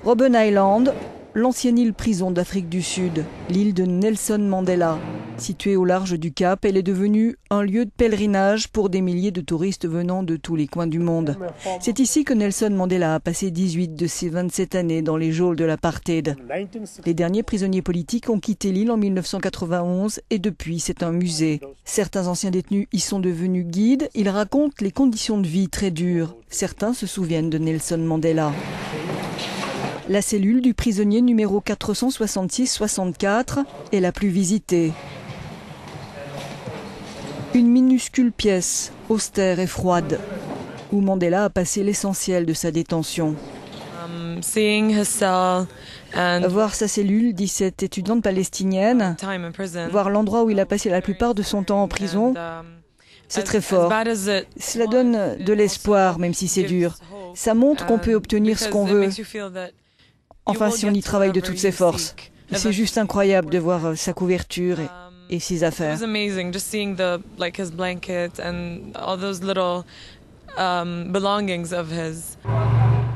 Robben Island, l'ancienne île prison d'Afrique du Sud, l'île de Nelson Mandela. Située au large du Cap, elle est devenue un lieu de pèlerinage pour des milliers de touristes venant de tous les coins du monde. C'est ici que Nelson Mandela a passé 18 de ses 27 années dans les geôles de l'apartheid. Les derniers prisonniers politiques ont quitté l'île en 1991 et depuis c'est un musée. Certains anciens détenus y sont devenus guides, ils racontent les conditions de vie très dures. Certains se souviennent de Nelson Mandela. La cellule du prisonnier numéro 466-64 est la plus visitée. Une minuscule pièce, austère et froide, où Mandela a passé l'essentiel de sa détention. Voir sa cellule, dit cette étudiante palestinienne, voir l'endroit où il a passé la plupart de son temps en prison, c'est très fort. Cela donne de l'espoir, même si c'est dur. Ça montre qu'on peut obtenir ce qu'on veut. Enfin, si on y travaille de toutes ses forces. C'est juste incroyable de voir sa couverture et ses affaires.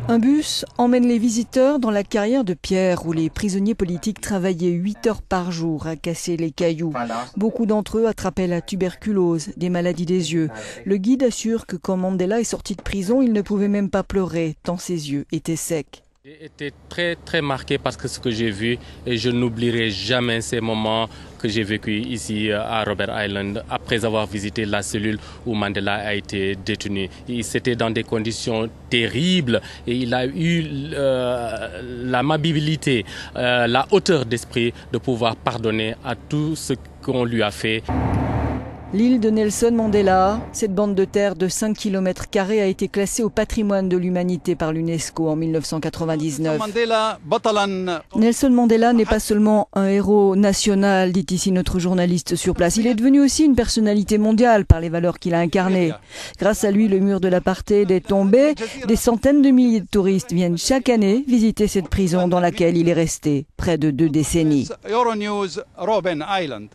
Un bus emmène les visiteurs dans la carrière de pierre où les prisonniers politiques travaillaient 8 heures par jour à casser les cailloux. Beaucoup d'entre eux attrapaient la tuberculose, des maladies des yeux. Le guide assure que quand Mandela est sorti de prison, il ne pouvait même pas pleurer tant ses yeux étaient secs. J'ai été très marqué par ce que j'ai vu et je n'oublierai jamais ces moments que j'ai vécu ici à Robben Island après avoir visité la cellule où Mandela a été détenu. C'était dans des conditions terribles et il a eu l'amabilité, la hauteur d'esprit de pouvoir pardonner à tout ce qu'on lui a fait. L'île de Nelson Mandela, cette bande de terre de 5 km² a été classée au patrimoine de l'humanité par l'UNESCO en 1999. Nelson Mandela n'est pas seulement un héros national, dit ici notre journaliste sur place. Il est devenu aussi une personnalité mondiale par les valeurs qu'il a incarnées. Grâce à lui, le mur de l'apartheid est tombé. Des centaines de milliers de touristes viennent chaque année visiter cette prison dans laquelle il est resté près de 2 décennies. Euronews, Robben Island.